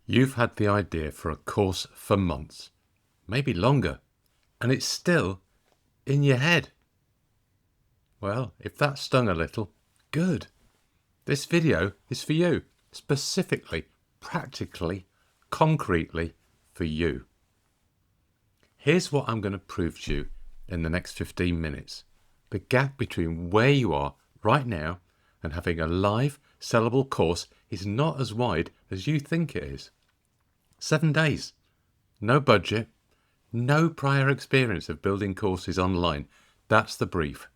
You've had the idea for a course for months, maybe longer, and it's still in your head. Well, if that stung a little, good. This video is for you, specifically, practically, concretely for you. Here's what I'm going to prove to you in the next 15 minutes. The gap between where you are right now and having a live, sellable course is not as wide as you think it is. 7 days, no budget, no prior experience of building courses online. That's the brief.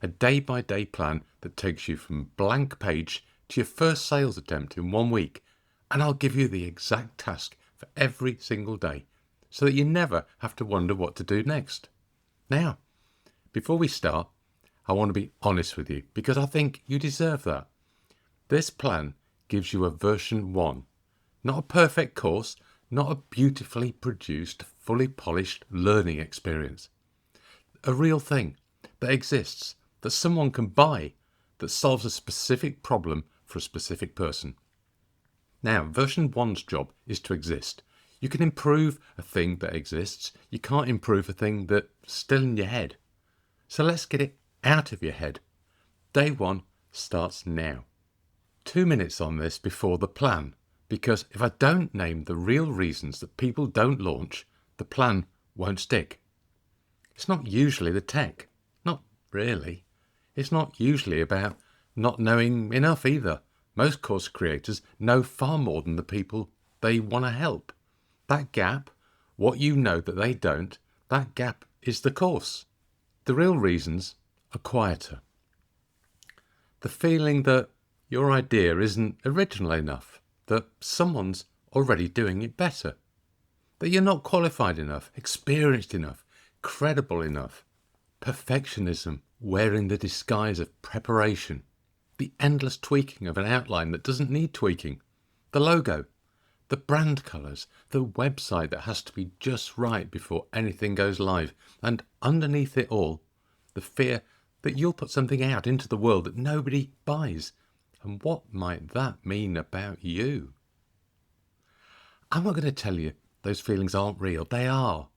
A day-by-day plan that takes you from blank page to your first sales attempt in 1 week. And I'll give you the exact task for every single day so that you never have to wonder what to do next. Now, before we start, I want to be honest with you because I think you deserve that. This plan gives you a version 1, not a perfect course, not a beautifully produced, fully polished learning experience. A real thing that exists, that someone can buy, that solves a specific problem for a specific person. Now, version 1's job is to exist. You can improve a thing that exists. You can't improve a thing that's still in your head. So let's get it out of your head. Day 1 starts now. 2 minutes on this before the plan, because if I don't name the real reasons that people don't launch, the plan won't stick. It's not usually the tech. Not really. It's not usually about not knowing enough either. Most course creators know far more than the people they want to help. That gap, what you know that they don't, that gap is the course. The real reasons are quieter. The feeling that your idea isn't original enough, that someone's already doing it better, that you're not qualified enough, experienced enough, credible enough, perfectionism wearing the disguise of preparation, the endless tweaking of an outline that doesn't need tweaking, the logo, the brand colours, the website that has to be just right before anything goes live, and underneath it all, the fear that you'll put something out into the world that nobody buys. And what might that mean about you? I'm not going to tell you those feelings aren't real. They are.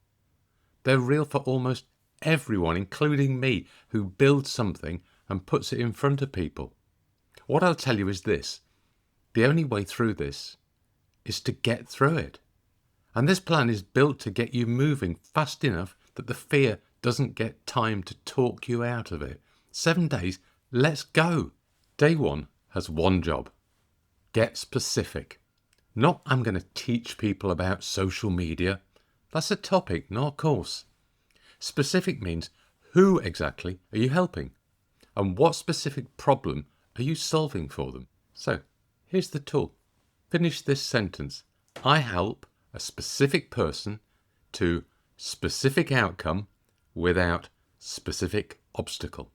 They're real for almost everyone, including me, who builds something and puts it in front of people. What I'll tell you is this. The only way through this is to get through it. And this plan is built to get you moving fast enough that the fear doesn't get time to talk you out of it. 7 days, let's go. Day 1 has one job. Get specific. Not I'm going to teach people about social media. That's a topic, not a course. Specific means who exactly are you helping? And what specific problem are you solving for them? So, here's the tool. Finish this sentence. I help a specific person to specific outcome without specific obstacle.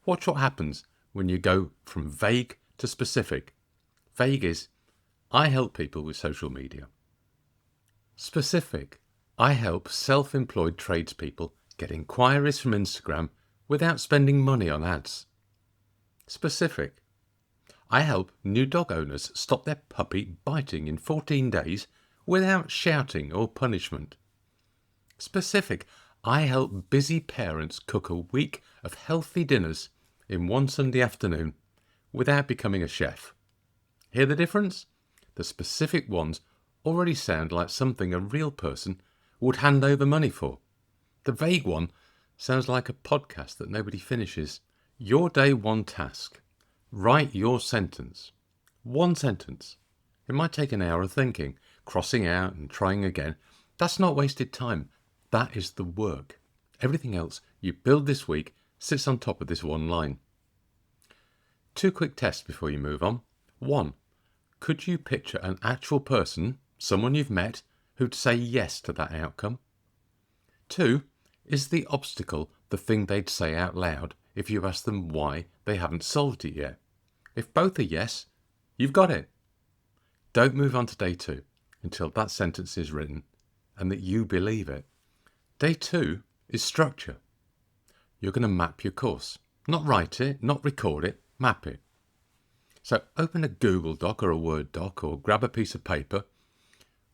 Watch what happens when you go from vague to specific. Vague is, I help people with social media. Specific, I help self-employed tradespeople get inquiries from Instagram without spending money on ads. Specific, I help new dog owners stop their puppy biting in 14 days without shouting or punishment. Specific, I help busy parents cook a week of healthy dinners in one Sunday afternoon without becoming a chef. Hear the difference? The specific ones already sound like something a real person would hand over money for. The vague one sounds like a podcast that nobody finishes. Your day 1 task. Write your sentence. 1 sentence. It might take an hour of thinking, crossing out and trying again. That's not wasted time. That is the work. Everything else you build this week sits on top of this 1 line. 2 quick tests before you move on. 1. Could you picture an actual person, someone you've met, who'd say yes to that outcome? 2. Is the obstacle the thing they'd say out loud if you ask them why they haven't solved it yet? If both are yes, you've got it. Don't move on to day 2 until that sentence is written and that you believe it. Day 2 is structure. You're going to map your course. Not write it, not record it, map it. So open a Google Doc or a Word doc or grab a piece of paper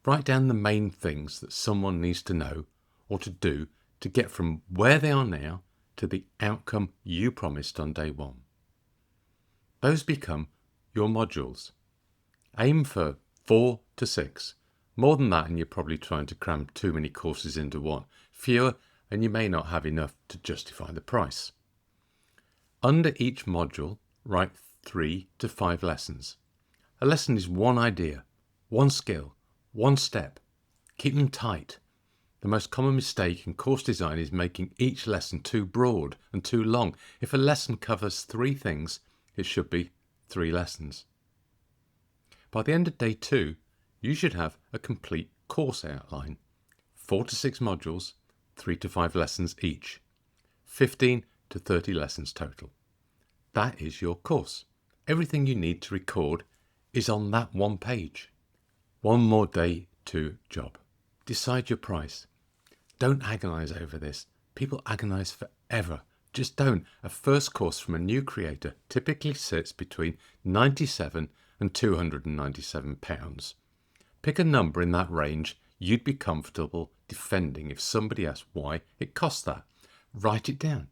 Write down the main things that someone needs to know or to do to get from where they are now to the outcome you promised on day one. Those become your modules. Aim for 4 to 6. More than that and you're probably trying to cram too many courses into one. Fewer and you may not have enough to justify the price. Under each module, write 3 to 5 lessons. A lesson is one idea, one skill, one step. Keep them tight. The most common mistake in course design is making each lesson too broad and too long. If a lesson covers 3 things, it should be 3 lessons. By the end of day 2, you should have a complete course outline. 4 to 6 modules, 3 to 5 lessons each. 15 to 30 lessons total. That is your course. Everything you need to record is on that one page. One more day to job. Decide your price. Don't agonize over this. People agonize forever. Just don't. A first course from a new creator typically sits between £97 and £297. Pick a number in that range you'd be comfortable defending if somebody asked why it costs that. Write it down.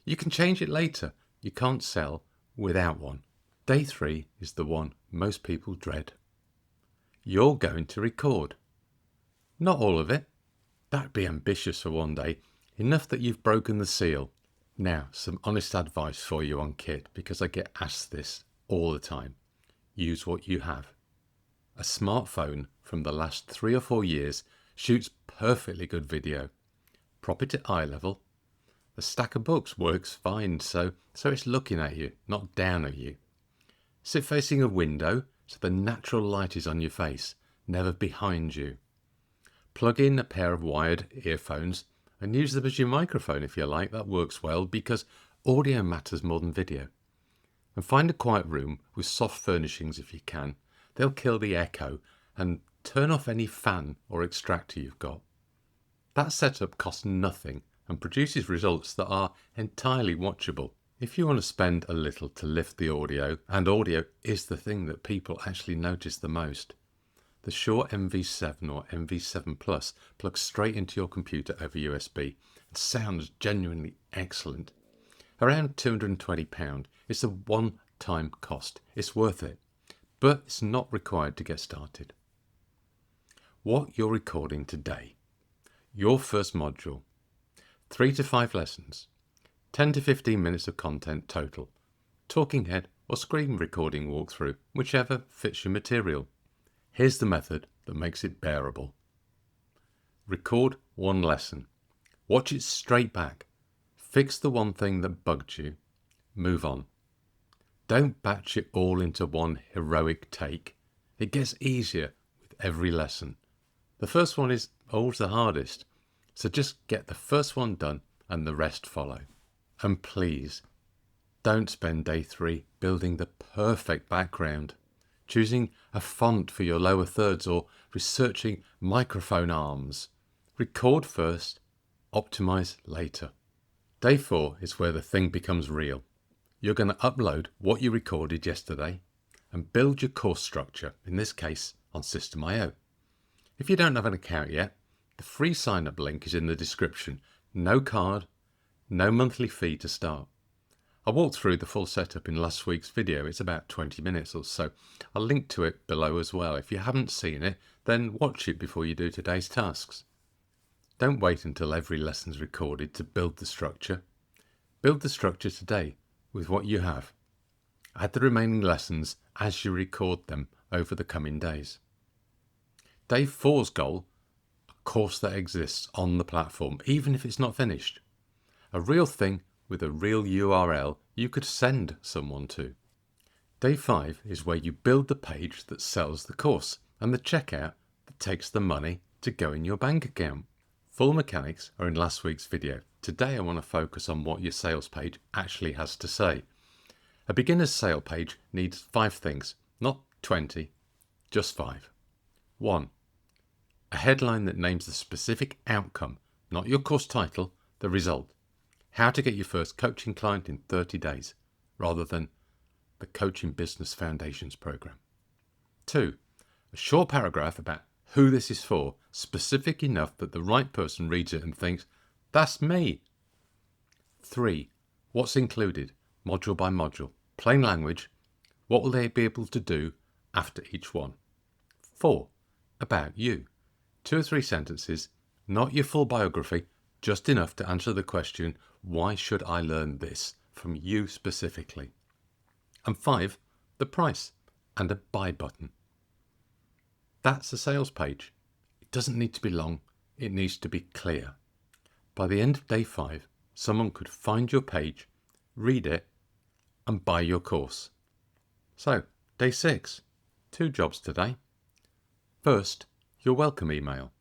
You can change it later. You can't sell without one. Day 3 is the one most people dread. You're going to record. Not all of it. That'd be ambitious for one day. Enough that you've broken the seal. Now, some honest advice for you on kit, because I get asked this all the time. Use what you have. A smartphone from the last 3 or 4 years shoots perfectly good video. Prop it at eye level. The stack of books works fine, so it's looking at you, not down at you. Sit facing a window so the natural light is on your face, never behind you. Plug in a pair of wired earphones and use them as your microphone if you like. That works well because audio matters more than video. And find a quiet room with soft furnishings if you can. They'll kill the echo and turn off any fan or extractor you've got. That setup costs nothing and produces results that are entirely watchable. If you want to spend a little to lift the audio, and audio is the thing that people actually notice the most, the Shure MV7 or MV7 Plus plugs straight into your computer over USB and sounds genuinely excellent. Around £220. It's a one-time cost. It's worth it, but it's not required to get started. What you're recording today. Your first module. 3 to 5 lessons. 10 to 15 minutes of content total. Talking head or screen recording walkthrough, whichever fits your material. Here's the method that makes it bearable. Record one lesson. Watch it straight back. Fix the one thing that bugged you. Move on. Don't batch it all into one heroic take. It gets easier with every lesson. The first one is always the hardest, so just get the first one done and the rest follow. And please, don't spend day 3 building the perfect background, choosing a font for your lower thirds or researching microphone arms. Record first, optimize later. Day 4 is where the thing becomes real. You're going to upload what you recorded yesterday and build your course structure, in this case on System.io. If you don't have an account yet, the free sign-up link is in the description. No card, no monthly fee to start. I walked through the full setup in last week's video. It's about 20 minutes or so. I'll link to it below as well. If you haven't seen it, then watch it before you do today's tasks. Don't wait until every lesson's recorded to build the structure. Build the structure today with what you have. Add the remaining lessons as you record them over the coming days. Day 4's goal, a course that exists on the platform, even if it's not finished. A real thing with a real URL you could send someone to. Day 5 is where you build the page that sells the course and the checkout that takes the money to go in your bank account. Full mechanics are in last week's video. Today I want to focus on what your sales page actually has to say. A beginner's sale page needs 5 things, not 20, just 5. 1. A headline that names the specific outcome, not your course title, the result. How to get your first coaching client in 30 days, rather than the Coaching Business Foundations program. 2. A short paragraph about who this is for, specific enough that the right person reads it and thinks, that's me. 3. What's included, module by module, plain language. What will they be able to do after each one? 4. About you. 2 or 3 sentences, not your full biography, just enough to answer the question, why should I learn this, from you specifically? And 5, the price and a buy button. That's a sales page. It doesn't need to be long, it needs to be clear. By the end of day 5, someone could find your page, read it, and buy your course. So, day 6, 2 jobs today. First, your welcome email.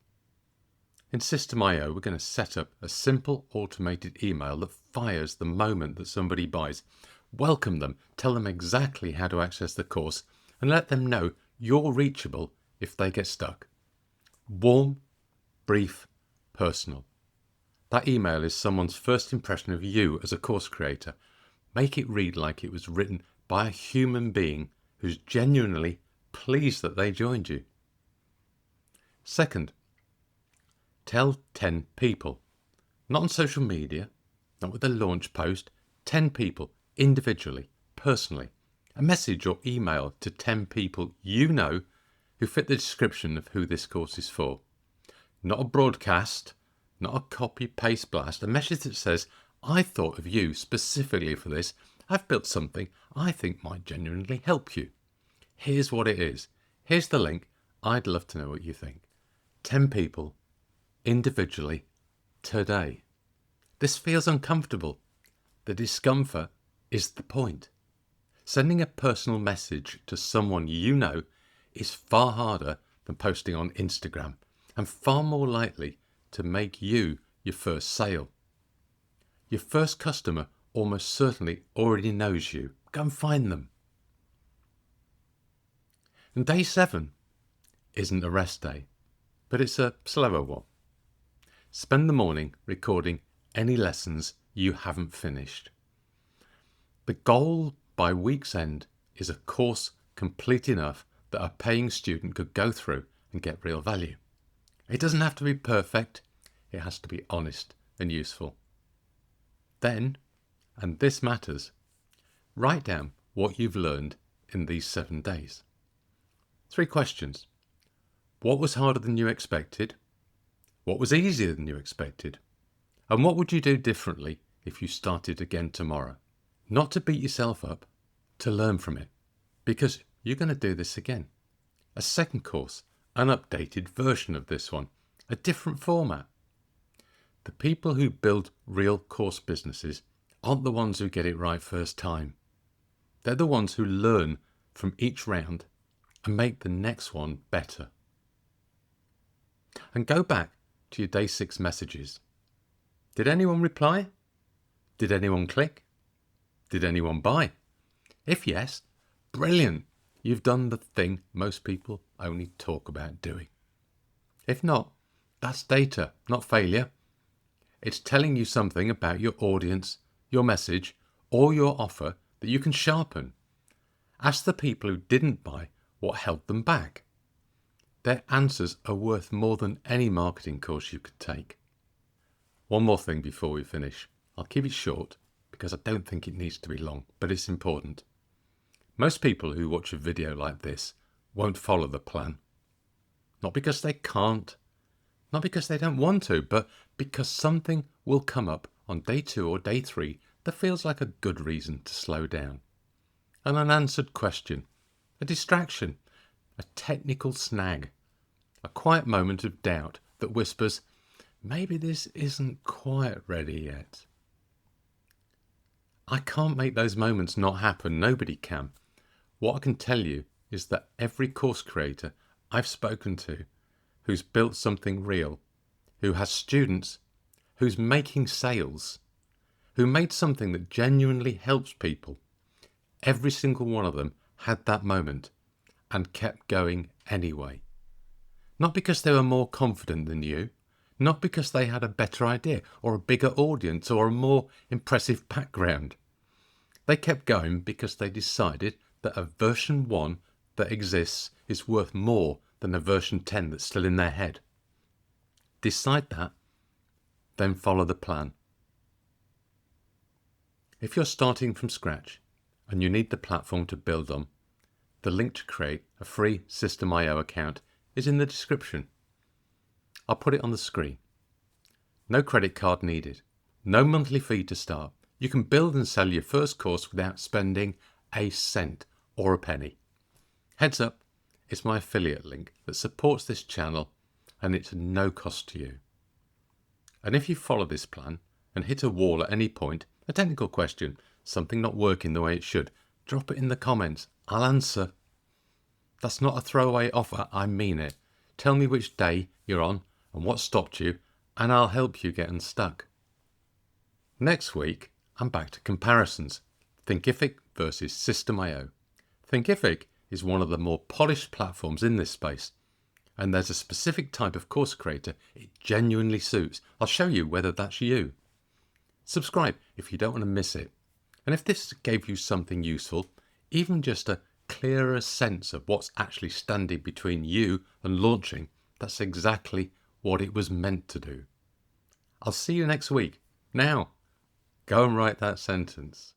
In System.io, we're going to set up a simple automated email that fires the moment that somebody buys. Welcome them, tell them exactly how to access the course, and let them know you're reachable if they get stuck. Warm, brief, personal. That email is someone's first impression of you as a course creator. Make it read like it was written by a human being who's genuinely pleased that they joined you. Second, tell 10 people. Not on social media, not with a launch post, 10 people individually, personally. A message or email to 10 people you know who fit the description of who this course is for. Not a broadcast, not a copy-paste blast, a message that says, I thought of you specifically for this. I've built something I think might genuinely help you. Here's what it is. Here's the link. I'd love to know what you think. 10 people, individually, today. This feels uncomfortable. The discomfort is the point. Sending a personal message to someone you know is far harder than posting on Instagram and far more likely to make you your first sale. Your first customer almost certainly already knows you. Go and find them. And day 7 isn't a rest day, but it's a slower one. Spend the morning recording any lessons you haven't finished. The goal by week's end is a course complete enough that a paying student could go through and get real value. It doesn't have to be perfect, it has to be honest and useful. Then, and this matters, write down what you've learned in these 7 days. 3 questions. What was harder than you expected? What was easier than you expected? And what would you do differently if you started again tomorrow? Not to beat yourself up, to learn from it, because you're going to do this again. A second course, an updated version of this one, a different format. The people who build real course businesses aren't the ones who get it right first time. They're the ones who learn from each round and make the next one better. And go back to your day 6 messages. Did anyone reply? Did anyone click? Did anyone buy? If yes, brilliant. You've done the thing most people only talk about doing. If not, that's data, not failure. It's telling you something about your audience, your message, or your offer that you can sharpen. Ask the people who didn't buy what held them back. Their answers are worth more than any marketing course you could take. One more thing before we finish. I'll keep it short because I don't think it needs to be long, but it's important. Most people who watch a video like this won't follow the plan. Not because they can't, not because they don't want to, but because something will come up on day 2 or day 3 that feels like a good reason to slow down. An unanswered question, a distraction, a technical snag, a quiet moment of doubt that whispers, maybe this isn't quite ready yet. I can't make those moments not happen, nobody can. What I can tell you is that every course creator I've spoken to who's built something real, who has students, who's making sales, who made something that genuinely helps people, every single one of them had that moment and kept going anyway. Not because they were more confident than you, not because they had a better idea or a bigger audience or a more impressive background. They kept going because they decided that a version 1 that exists is worth more than a version 10 that's still in their head. Decide that, then follow the plan. If you're starting from scratch and you need the platform to build on, the link to create a free System.io account is in the description. I'll put it on the screen. No credit card needed. No monthly fee to start. You can build and sell your first course without spending a cent or a penny. Heads up, it's my affiliate link that supports this channel and it's no cost to you. And if you follow this plan and hit a wall at any point, a technical question, something not working the way it should, drop it in the comments. I'll answer. That's not a throwaway offer, I mean it. Tell me which day you're on and what stopped you, and I'll help you get unstuck. Next week, I'm back to comparisons. Thinkific versus System.io. Thinkific is one of the more polished platforms in this space, and there's a specific type of course creator it genuinely suits. I'll show you whether that's you. Subscribe if you don't want to miss it. And if this gave you something useful, even just a clearer sense of what's actually standing between you and launching, that's exactly what it was meant to do. I'll see you next week. Now, go and write that sentence.